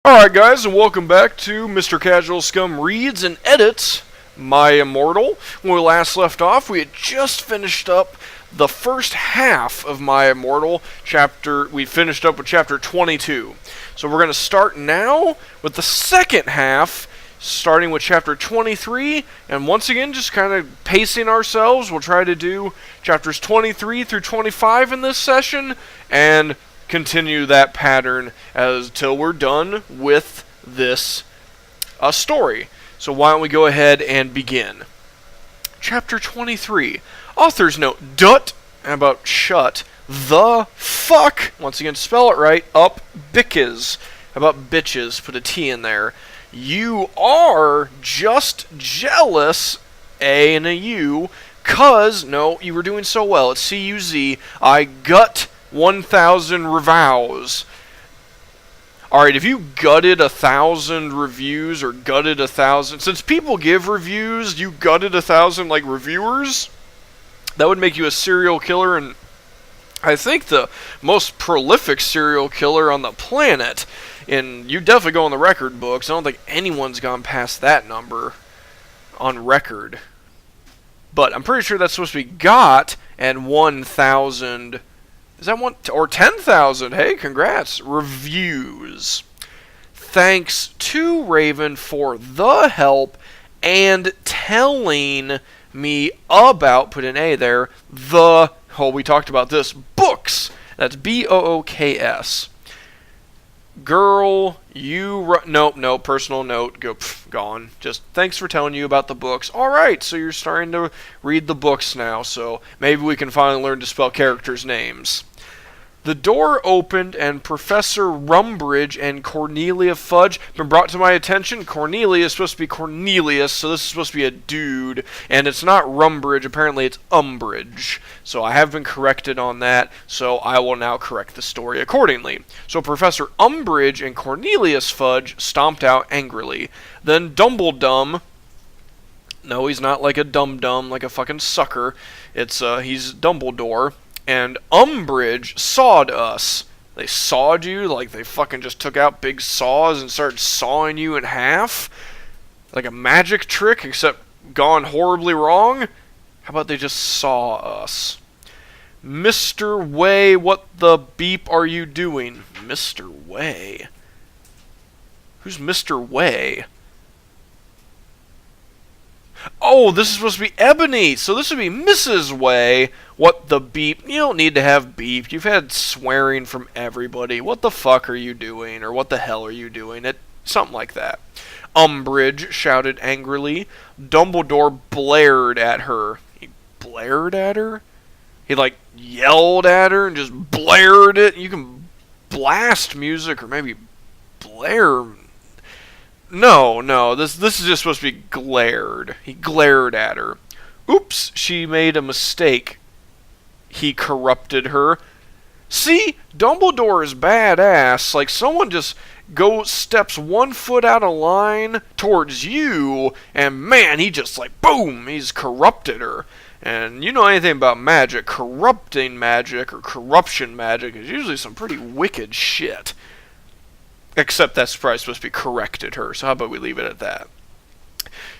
Alright guys, and welcome back to Mr. Casual Scum Reads and Edits My Immortal. When we last left off, we had just finished up the first half of My Immortal chapter. We finished up with chapter 22. So we're going to start now with the second half, starting with chapter 23, and once again, just kind of pacing ourselves. We'll try to do chapters 23 through 25 in this session, and continue that pattern till we're done with this story. So why don't we go ahead and begin. Chapter 23. Author's note. Dut. How about shut the fuck? Once again, spell it right. Up bitches. How about bitches? Put a T in there. You are just jealous. A and a U. Cause, no, you were doing so well. It's C-U-Z. I gut 1,000 revows. Alright, if you gutted 1,000 reviews or gutted 1,000... Since people give reviews, you gutted 1,000, like, reviewers? That would make you a serial killer, and I think the most prolific serial killer on the planet. And you definitely go in the record books. I don't think anyone's gone past that number on record. But I'm pretty sure that's supposed to be got and 1,000... Is that one? Or 10,000. Hey, congrats. Reviews. Thanks to Raven for the help and telling me about, put an A there, we talked about this, books. That's B-O-O-K-S. Girl, nope, personal note, gone. Just thanks for telling you about the books. Alright, so you're starting to read the books now, so maybe we can finally learn to spell characters' names. The door opened and Professor Rumbridge and Cornelia Fudge been brought to my attention. Cornelia is supposed to be Cornelius, so this is supposed to be a dude, and it's not Rumbridge, apparently it's Umbridge. So I have been corrected on that, so I will now correct the story accordingly. So Professor Umbridge and Cornelius Fudge stomped out angrily. Then Dumbledum, no, he's not like a dum-dum, like a fucking sucker, he's Dumbledore, and Umbridge sawed us. They sawed you? Like they fucking just took out big saws and started sawing you in half? Like a magic trick, except gone horribly wrong? How about they just saw us? Mr. Way, what the beep are you doing? Mr. Way? Who's Mr. Way? Oh, this is supposed to be Ebony, so this would be Mrs. Way. What the beep? You don't need to have beep. You've had swearing from everybody. What the fuck are you doing? Or what the hell are you doing? Something like that. Umbridge shouted angrily. Dumbledore blared at her. He blared at her? He, like, yelled at her and just blared it? You can blast music or maybe blare... No, this is just supposed to be glared. He glared at her. Oops, she made a mistake. He corrupted her. See, Dumbledore is badass. Like, someone just steps 1 foot out of line towards you, and man, he just like, boom, he's corrupted her. And you know anything about magic, corrupting magic or corruption magic is usually some pretty wicked shit. Except that's probably supposed to be corrected her, so how about we leave it at that?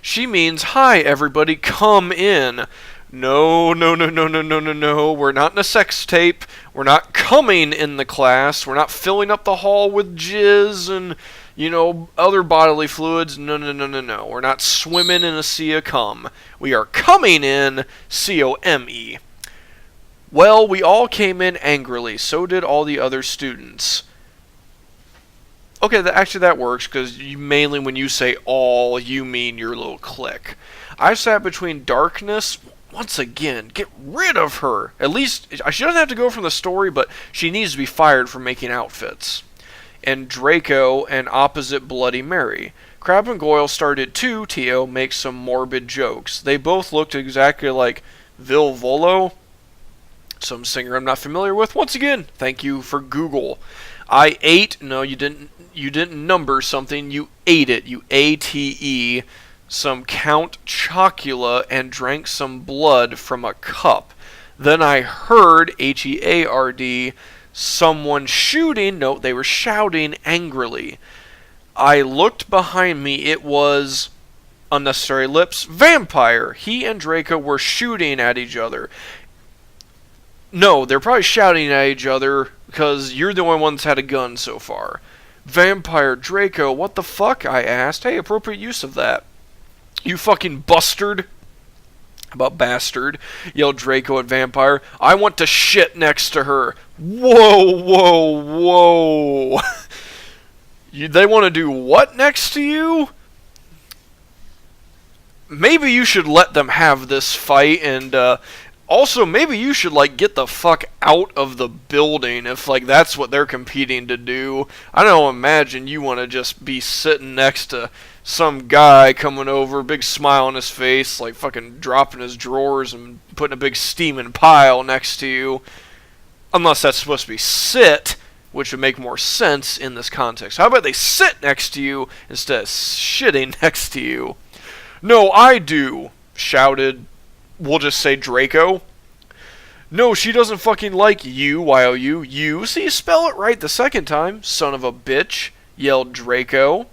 She means, hi everybody, come in. No, we're not in a sex tape. We're not coming in the class. We're not filling up the hall with jizz and, other bodily fluids. No. We're not swimming in a sea of cum. We are coming in, C-O-M-E. Well, we all came in angrily. So did all the other students. Okay, actually that works, because mainly when you say all, you mean your little clique. I sat between darkness. Once again, get rid of her. At least, she doesn't have to go from the story, but she needs to be fired for making outfits. And Draco and opposite Bloody Mary. Crabbe and Goyle started to, T.O., make some morbid jokes. They both looked exactly like Vil Volo, some singer I'm not familiar with. Once again, thank you for Google. I ate, no, you didn't number something, you ate it, you A-T-E, some Count Chocula and drank some blood from a cup. Then I heard, H-E-A-R-D, someone shooting, no, they were shouting angrily. I looked behind me. It was Unnecessary Lips Vampire. He and Draco were shooting at each other. No, they're probably shouting at each other because you're the only one that's had a gun so far. Vampire, Draco, what the fuck? I asked. Hey, appropriate use of that. You fucking bustard. How about bastard? Yelled Draco at Vampire. I want to shit next to her. Whoa, whoa, whoa. They want to do what next to you? Maybe you should let them have this fight, and also maybe you should like get the fuck out of the building if like that's what they're competing to do. I don't imagine you want to just be sitting next to some guy coming over, big smile on his face, like fucking dropping his drawers and putting a big steaming pile next to you. Unless that's supposed to be sit, which would make more sense in this context. How about they sit next to you instead of shitting next to you? No, I do, shouted, we'll just say Draco. No, she doesn't fucking like you, Y-O-U. You? See, you spell it right the second time, son of a bitch, yelled Draco.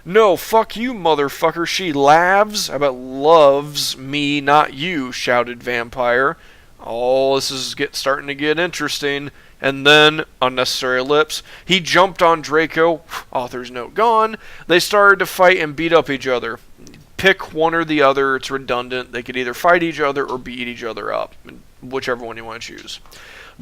No, fuck you, motherfucker. She laughs. How about loves me, not you, shouted Vampire. Oh, this is starting to get interesting. And then, Unnecessary Lips, he jumped on Draco. Author's note gone. They started to fight and beat up each other. Pick one or the other. It's redundant. They could either fight each other or beat each other up. Whichever one you want to choose.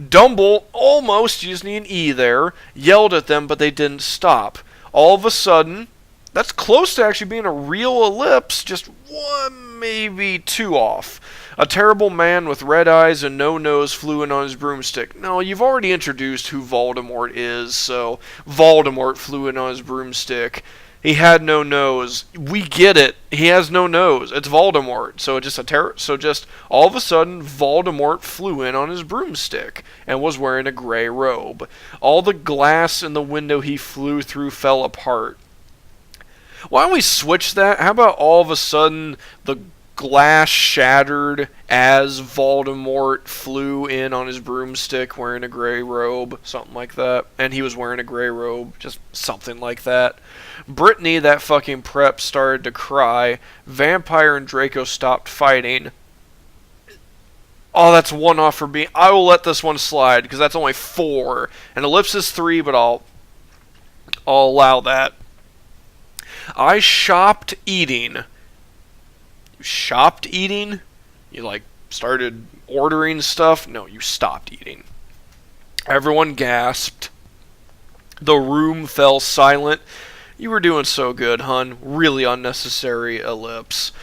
Dumble, almost, you just need an E there, yelled at them, but they didn't stop. All of a sudden, that's close to actually being a real ellipse, just one, maybe two off. A terrible man with red eyes and no nose flew in on his broomstick. No, you've already introduced who Voldemort is, so Voldemort flew in on his broomstick. He had no nose. We get it. He has no nose. It's Voldemort. So just all of a sudden, Voldemort flew in on his broomstick and was wearing a gray robe. All the glass in the window he flew through fell apart. Why don't we switch that? How about all of a sudden the glass shattered as Voldemort flew in on his broomstick wearing a gray robe, something like that. And he was wearing a gray robe, just something like that. Brittany, that fucking prep, started to cry. Vampire and Draco stopped fighting. Oh, that's one off for me. I will let this one slide because that's only 4. And Ellipse is 3, but I'll allow that. I shopped eating. You shopped eating? You like started ordering stuff? No, you stopped eating. Everyone gasped. The room fell silent. You were doing so good, hun. Really unnecessary ellipse.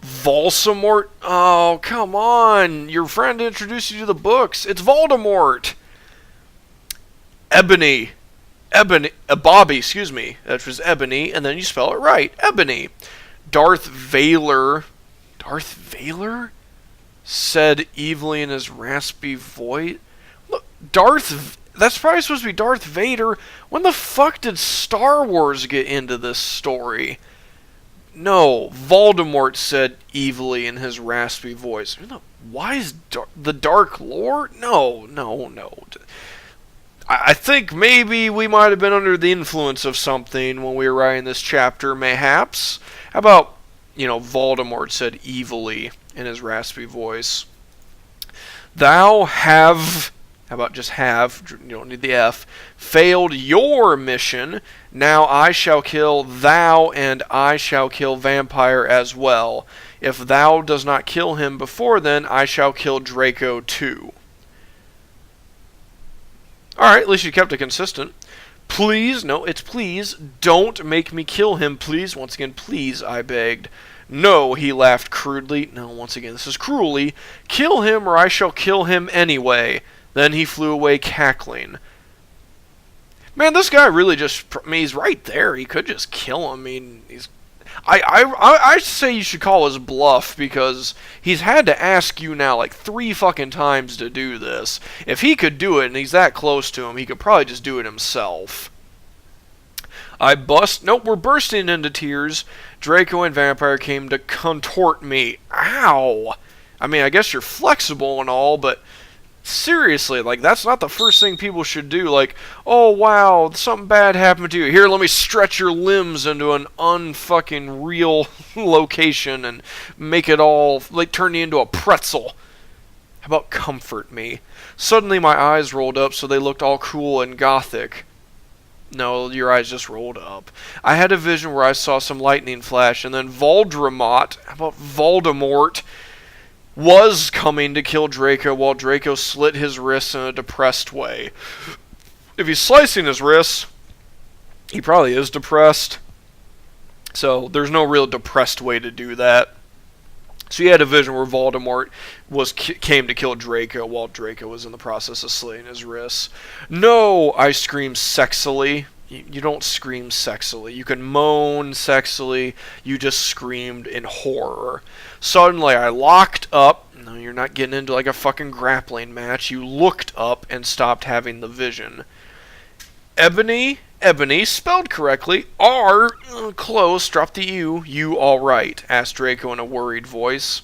Voldemort? Oh, come on. Your friend introduced you to the books. It's Voldemort. Ebony. Bobby, excuse me. That was Ebony, and then you spell it right. Ebony. Darth Vader, said evilly in his raspy voice. Look, that's probably supposed to be Darth Vader. When the fuck did Star Wars get into this story? No, Voldemort said evilly in his raspy voice. Why is the Dark Lord? No. I think maybe we might have been under the influence of something when we were writing this chapter, mayhaps. How about, Voldemort said evilly in his raspy voice. Thou have, how about just have, you don't need the F, failed your mission. Now I shall kill thou, and I shall kill Vampire as well. If thou does not kill him before then, I shall kill Draco too. Alright, at least you kept it consistent. Please, no, it's please, don't make me kill him, please. Once again, please, I begged. No, he laughed crudely. No, once again, this is cruelly. Kill him, or I shall kill him anyway. Then he flew away cackling. Man, this guy really he's right there. He could just kill him. I mean, I say you should call his bluff because he's had to ask you now like 3 fucking times to do this. If he could do it and he's that close to him, he could probably just do it himself. Nope, we're bursting into tears. Draco and Vampire came to contort me. Ow! I mean, I guess you're flexible and all, but Seriously, like, that's not the first thing people should do. Like, oh wow, something bad happened to you. Here, let me stretch your limbs into an unfucking real location and make it all, like, turn you into a pretzel. How about comfort me? Suddenly my eyes rolled up so they looked all cool and gothic. No, your eyes just rolled up. I had a vision where I saw some lightning flash, and then Voldemort, how about Voldemort, was coming to kill Draco while Draco slit his wrists in a depressed way. If he's slicing his wrists, he probably is depressed. So there's no real depressed way to do that. So he had a vision where Voldemort came to kill Draco while Draco was in the process of slitting his wrists. No, I screamed sexily. You don't scream sexily. You can moan sexily. You just screamed in horror. Suddenly I locked up. No, you're not getting into like a fucking grappling match. You looked up and stopped having the vision. Ebony, spelled correctly. R, close, drop the U. You alright? Asked Draco in a worried voice.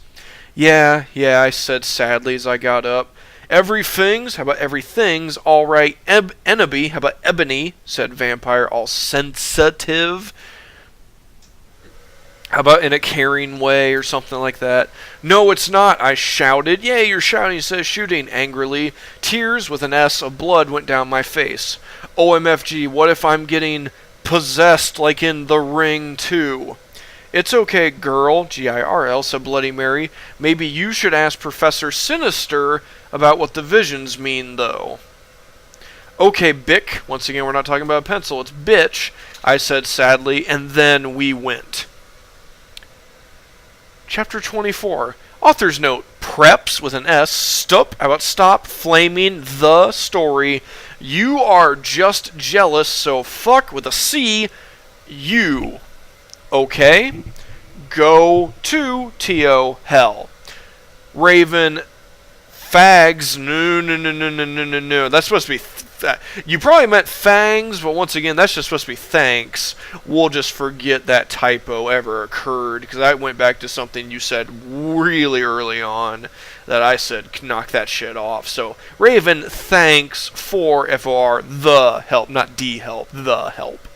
Yeah, I said sadly as I got up. Everything's, how about everything's alright? Enemy, how about Ebony? Said Vampire, all sensitive. How about in a caring way or something like that? No, it's not, I shouted. Yay, you're shouting, says shooting angrily. Tears with an S of blood went down my face. OMFG, what if I'm getting possessed like in The Ring 2? It's okay, girl, Girl, said Bloody Mary. Maybe you should ask Professor Sinister about what the visions mean, though. Okay, Bick. Once again, we're not talking about a pencil. It's bitch, I said sadly, and then we went. Chapter 24. Author's note. Preps with an S. Stop flaming the story. You are just jealous, so fuck with a C. You. Okay? Go to T.O. hell. Raven. Fags. No. That's supposed to be... you probably meant fangs, but once again, that's just supposed to be thanks. We'll just forget that typo ever occurred, because I went back to something you said really early on that I said, knock that shit off. So, Raven, thanks for F-O-R, the help, not D-help, the help.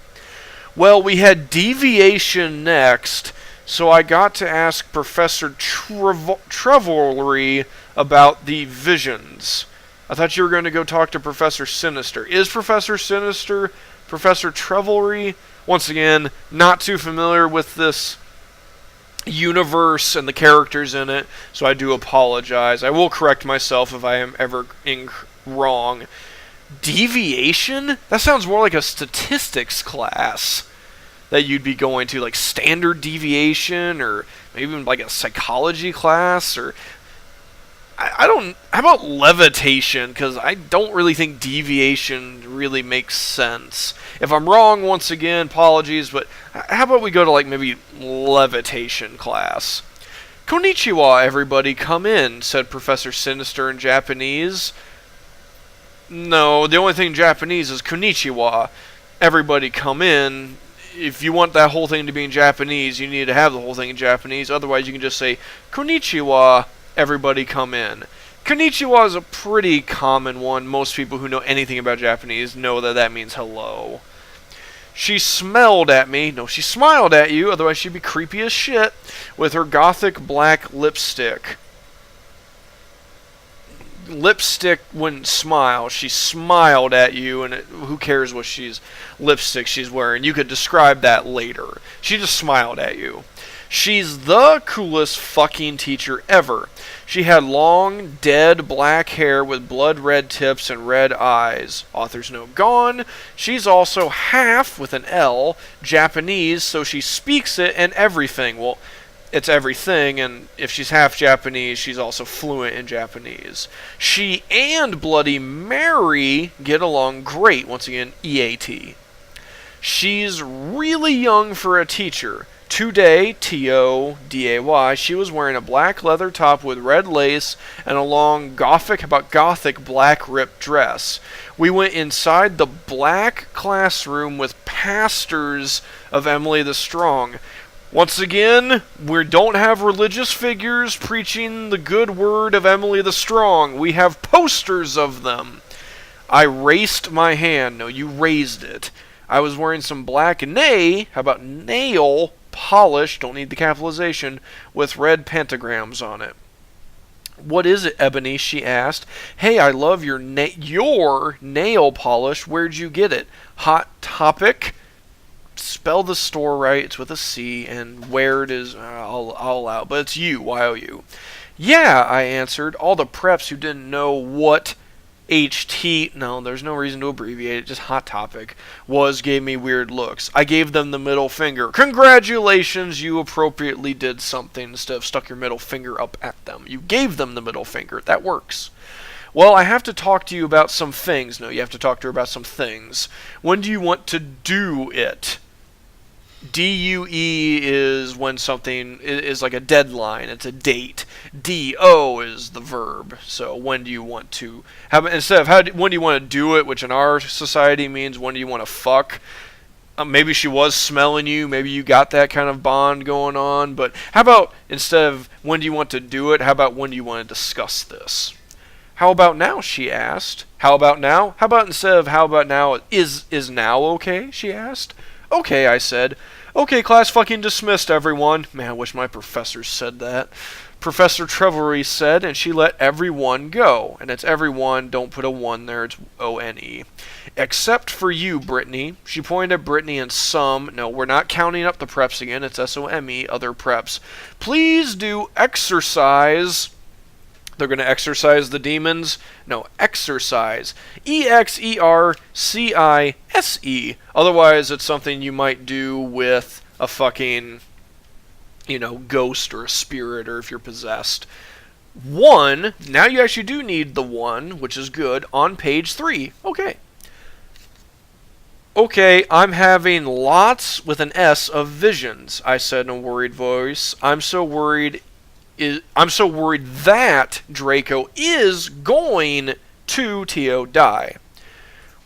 Well, we had deviation next, so I got to ask Professor Trevelry about the visions. I thought you were going to go talk to Professor Sinister. Is Professor Sinister Professor Trevelry? Once again, not too familiar with this universe and the characters in it, so I do apologize. I will correct myself if I am ever wrong. Deviation? That sounds more like a statistics class that you'd be going to, like standard deviation, or maybe even like a psychology class, or... I don't... How about levitation? Because I don't really think deviation really makes sense. If I'm wrong, once again, apologies, but how about we go to, like, maybe levitation class? Konnichiwa, everybody, come in, said Professor Sinister in Japanese. No, the only thing in Japanese is konnichiwa. Everybody come in. If you want that whole thing to be in Japanese, you need to have the whole thing in Japanese. Otherwise, you can just say, konnichiwa, everybody come in. Konnichiwa is a pretty common one. Most people who know anything about Japanese know that that means hello. She smelled at me. No, she smiled at you. Otherwise, she'd be creepy as shit. With her gothic black lipstick. Lipstick wouldn't smile. She smiled at you, and who cares what lipstick she's wearing. You could describe that later. She just smiled at you. She's the coolest fucking teacher ever. She had long, dead black hair with blood-red tips and red eyes. Author's note gone. She's also half, with an L, Japanese, so she speaks it and everything. Well, it's everything, and if she's half Japanese, she's also fluent in Japanese. She and Bloody Mary get along great. Once again, EAT. She's really young for a teacher. Today, T-O-D-A-Y, she was wearing a black leather top with red lace and a long gothic black ripped dress. We went inside the black classroom with pastors of Emily the Strong. Once again, we don't have religious figures preaching the good word of Emily the Strong. We have posters of them. I raised my hand. No, you raised it. I was wearing some black how about nail polish, don't need the capitalization, with red pentagrams on it. What is it, Ebony? She asked. Hey, I love your nail polish. Where'd you get it? Hot Topic. Spell the store right. It's with a C, and where it is, I'll allow. But it's Y-O-U. Yeah, I answered. All the preps who didn't know what no, there's no reason to abbreviate it, just Hot Topic, gave me weird looks. I gave them the middle finger. Congratulations, you appropriately did something instead of stuck your middle finger up at them. You gave them the middle finger. That works. Well, I have to talk to you about some things. No, you have to talk to her about some things. When do you want to do it? D-U-E is when something is like a deadline. It's a date. D-O is the verb. So when do you want to have, instead of when do you want to do it, which in our society means when do you want to fuck. Maybe she was smelling you. Maybe you got that kind of bond going on. But how about instead of when do you want to do it, how about when do you want to discuss this? How about now, she asked. How about now? How about instead of how about now, is now okay, she asked. Okay, I said. Okay, class fucking dismissed, everyone. Man, I wish my professors said that. Professor Trevelry said, and she let everyone go. And it's everyone, don't put a 1 there, it's O-N-E. Except for you, Brittany. She pointed at Brittany and some. No, we're not counting up the preps again, it's S-O-M-E, other preps. Please do exercise. They're going to exorcise the demons? No, exercise. E-X-E-R-C-I-S-E. Otherwise, it's something you might do with a fucking, ghost or a spirit, or if you're possessed. 1, now you actually do need the 1, which is good, on page 3. Okay. Okay, I'm having lots with an S of visions, I said in a worried voice. I'm so worried that Draco is going to die.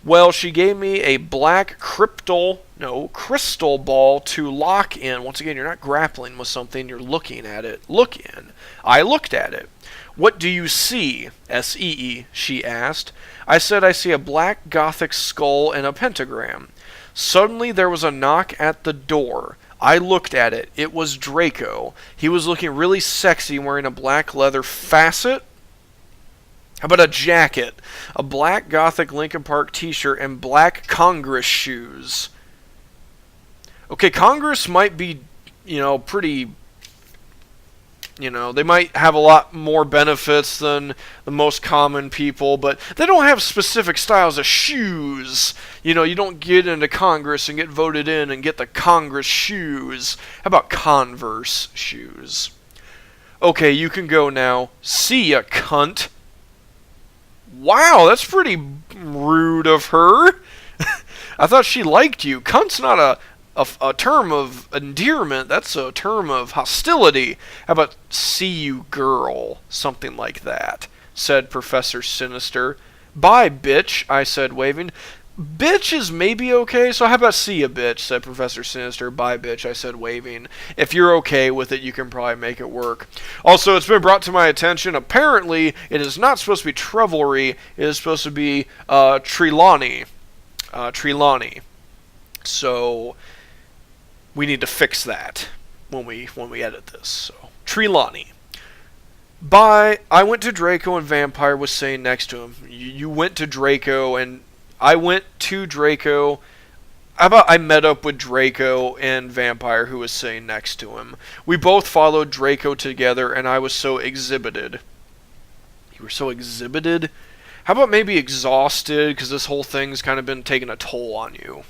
Well, she gave me a black crystal ball to lock in. Once again, you're not grappling with something, you're looking at it. Look in. I looked at it. What do you see? S-E-E, she asked. I said I see a black gothic skull and a pentagram. Suddenly there was a knock at the door. I looked at it. It was Draco. He was looking really sexy wearing a black leather facet. How about a jacket? A black gothic Linkin Park t-shirt and black Congress shoes. Okay, Congress might be, pretty... they might have a lot more benefits than the most common people, but they don't have specific styles of shoes. You don't get into Congress and get voted in and get the Congress shoes. How about Converse shoes? Okay, you can go now. See ya, cunt. Wow, that's pretty rude of her. I thought she liked you. Cunt's not a term of endearment, that's a term of hostility. How about see you, girl? Something like that, said Professor Sinister. Bye, bitch, I said, waving. Bitch is maybe okay, so how about see ya, bitch, said Professor Sinister. Bye, bitch, I said, waving. If you're okay with it, you can probably make it work. Also, it's been brought to my attention, apparently, it is not supposed to be Trevelry, it is supposed to be Trelawney. Trelawney. So... we need to fix that when we edit this. So, Trelawney. I went to Draco and Vampire was saying next to him. You went to Draco and I went to Draco. How about I met up with Draco and Vampire who was saying next to him. We both followed Draco together and I was so exhibited. You were so exhibited? How about maybe exhausted because this whole thing's kind of been taking a toll on you?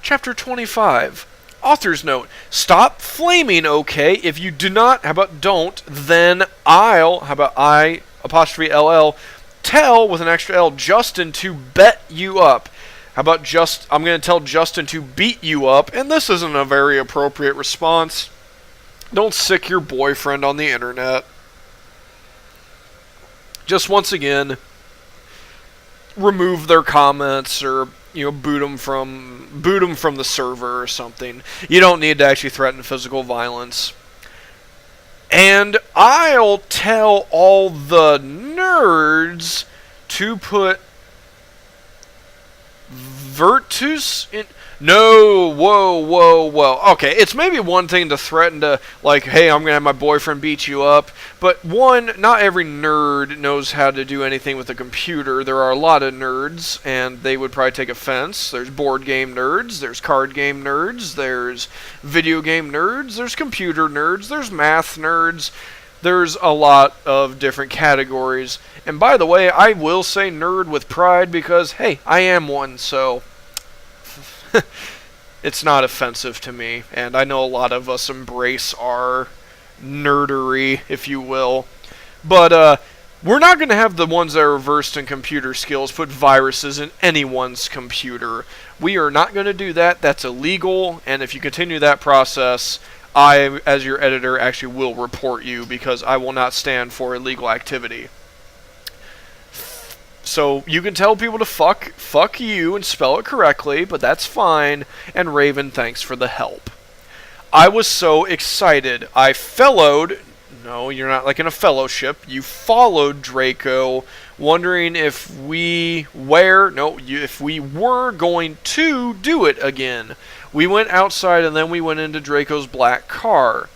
Chapter 25. Author's note. Stop flaming, okay? If you do not, how about don't, then how about I, apostrophe LL, tell, with an extra L, Justin to bet you up. How about I'm going to tell Justin to beat you up, and this isn't a very appropriate response. Don't sick your boyfriend on the internet. Just once again, remove their comments or boot them from the server or something. You don't need to actually threaten physical violence. And I'll tell all the nerds to put Virtus in. No, whoa. Okay, it's maybe one thing to threaten to, like, hey, I'm going to have my boyfriend beat you up. But one, not every nerd knows how to do anything with a computer. There are a lot of nerds, and they would probably take offense. There's board game nerds, there's card game nerds, there's video game nerds, there's computer nerds, there's math nerds. There's a lot of different categories. And by the way, I will say nerd with pride because, hey, I am one, so it's not offensive to me. And I know a lot of us embrace our nerdery, if you will. But we're not going to have the ones that are versed in computer skills put viruses in anyone's computer. We are not going to do that. That's illegal. And if you continue that process, I, as your editor, actually will report you because I will not stand for illegal activity. So you can tell people to fuck you and spell it correctly, but that's fine. And Raven, thanks for the help. I was so excited. I fellowed. No, you're not like in a fellowship. You followed Draco, wondering if we if we were going to do it again. We went outside and then we went into Draco's black car.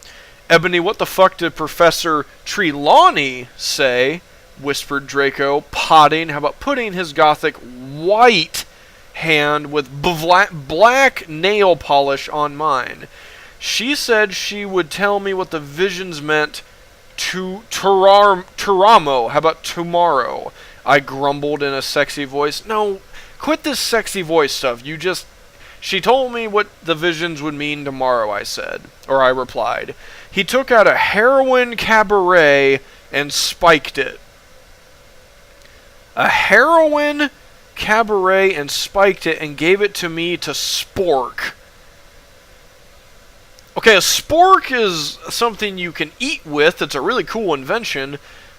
Ebony, what the fuck did Professor Trelawney say? Whispered Draco, potting. How about putting his gothic white hand with black nail polish on mine? She said she would tell me what the visions meant to Teramo. How about tomorrow? I grumbled in a sexy voice. No, quit this sexy voice stuff. She told me what the visions would mean tomorrow, I said. Or I replied. He took out a heroin cabaret and spiked it. A heroin cabaret and spiked it and gave it to me to spork. Okay, a spork is something you can eat with. It's a really cool invention.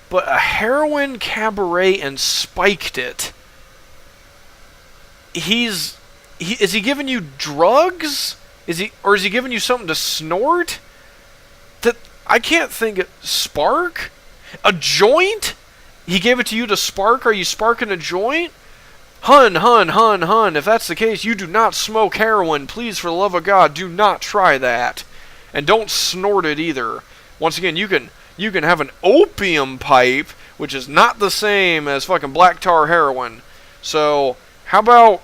But a heroin cabaret and spiked it. Is he giving you drugs? Is he giving you something to snort? That I can't think of. Spark? A joint? He gave it to you to spark? Are you sparking a joint? Hun, if that's the case, you do not smoke heroin. Please, for the love of God, do not try that. And don't snort it either. Once again, you can have an opium pipe, which is not the same as fucking black tar heroin. So, how about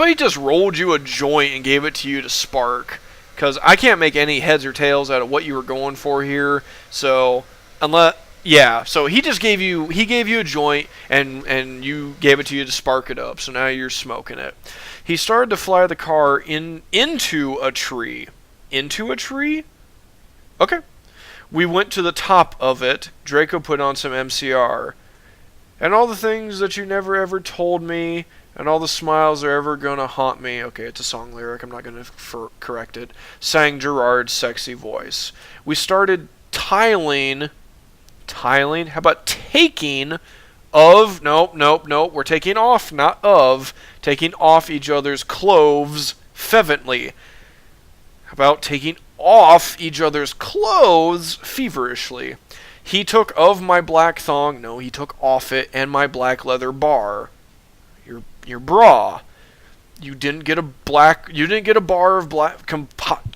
he just rolled you a joint and gave it to you to spark? Because I can't make any heads or tails out of what you were going for here. So, so he just gave you a joint and you gave it to you to spark it up. So now you're smoking it. He started to fly the car into a tree. Into a tree? Okay. We went to the top of it. Draco put on some MCR. And all the things that you never ever told me, and all the smiles are ever gonna haunt me. Okay, it's a song lyric. I'm not gonna correct it. Sang Gerard's sexy voice. We started tiling. How about taking of? Nope. We're taking off, not of. Taking off each other's clothes fervently. How about taking off each other's clothes feverishly? He took of my black thong. No, he took off it and my black leather bar. Your bra. You didn't get a bar of black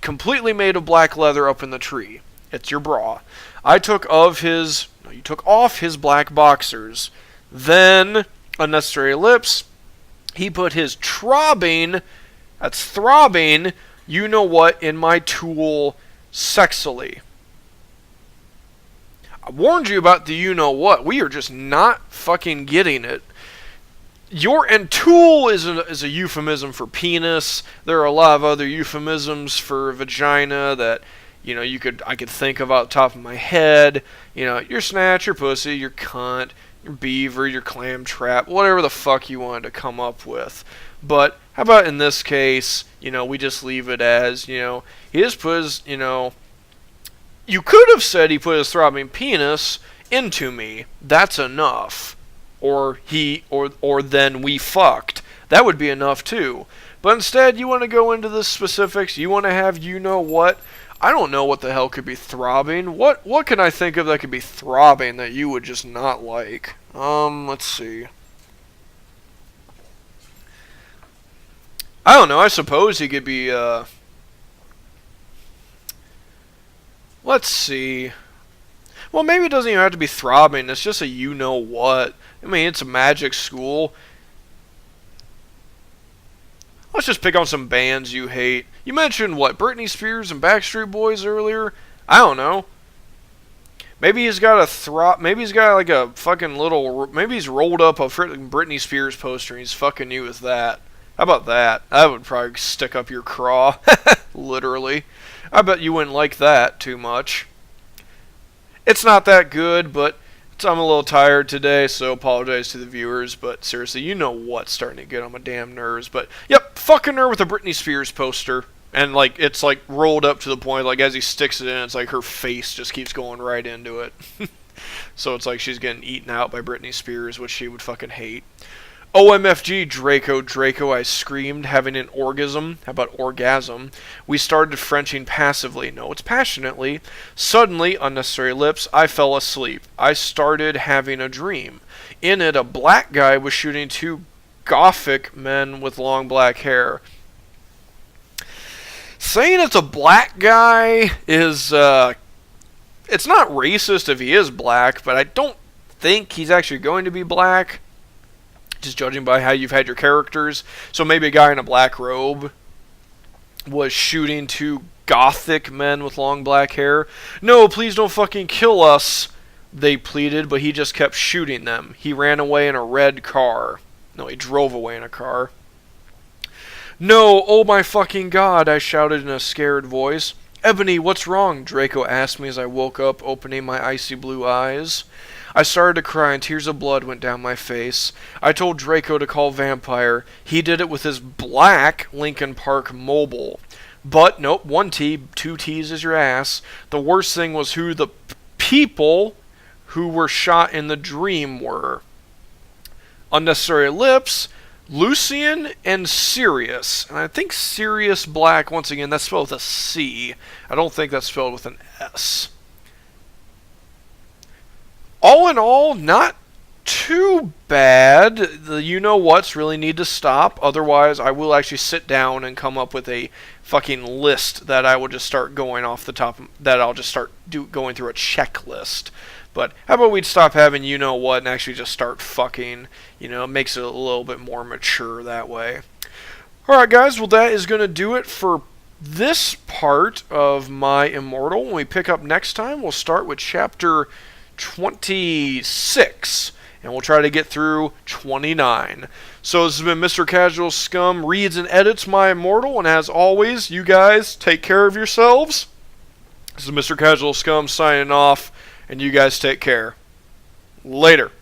completely made of black leather up in the tree. It's your bra. You took off his black boxers. Then, unnecessary lips, he put his throbbing, you know what, in my tool sexily. I warned you about the you know what. We are just not fucking getting it. And tool is a euphemism for penis. There are a lot of other euphemisms for vagina that I could think of out the top of my head. Your snatch, your pussy, your cunt, your beaver, your clam trap, whatever the fuck you wanted to come up with. But how about in this case, we just leave it as, he just put his, you could have said he put his throbbing penis into me. That's enough. Or then we fucked. That would be enough too. But instead, you want to go into the specifics. You want to have you know what. I don't know what the hell could be throbbing. What can I think of that could be throbbing that you would just not like? Let's see. I don't know. I suppose he could be, let's see. Well, maybe it doesn't even have to be throbbing. It's just a you know what. I mean, it's a magic school. Let's just pick on some bands you hate. You mentioned, what, Britney Spears and Backstreet Boys earlier? I don't know. Maybe he's got a maybe he's got like a fucking little, maybe he's rolled up a Britney Spears poster and he's fucking you with that. How about that? That would probably stick up your craw. Literally. I bet you wouldn't like that too much. It's not that good, but I'm a little tired today, so apologize to the viewers, but seriously, you know what's starting to get on my damn nerves. But, yep, fucking her with a Britney Spears poster. And, like, it's, like, rolled up to the point, like, as he sticks it in, it's like her face just keeps going right into it. So it's like she's getting eaten out by Britney Spears, which she would fucking hate. OMFG, Draco, I screamed, having an orgasm. How about orgasm? We started Frenching passively. No, it's passionately. Suddenly, unnecessary lips, I fell asleep. I started having a dream. In it, a black guy was shooting two gothic men with long black hair. Saying it's a black guy is, it's not racist if he is black, but I don't think he's actually going to be black. Just judging by how you've had your characters. So maybe a guy in a black robe was shooting two gothic men with long black hair. No, please don't fucking kill us, they pleaded, but he just kept shooting them. He ran away in a red car. No, he drove away in a car. No, oh my fucking god, I shouted in a scared voice. Ebony, what's wrong? Draco asked me as I woke up, opening my icy blue eyes. I started to cry and tears of blood went down my face. I told Draco to call Vampire. He did it with his black Lincoln Park Mobile. But, nope, 1 T, 2 T's is your ass. The worst thing was who the people who were shot in the dream were. Unnecessary lips, Lucian, and Sirius. And I think Sirius Black, once again, that's spelled with a C. I don't think that's spelled with an S. All in all, not too bad. The you-know-whats really need to stop. Otherwise, I will actually sit down and come up with a fucking list that I will just start going off the top, that I'll just start going through a checklist. But how about we'd stop having you-know-what and actually just start fucking? You know, it makes it a little bit more mature that way. Alright, guys, well, that is going to do it for this part of my Immortal. When we pick up next time, we'll start with Chapter 26, and we'll try to get through 29. So this has been Mr. Casual Scum reads and edits my Immortal, and as always, you guys take care of yourselves. This is Mr. Casual Scum signing off, and you guys take care. Later.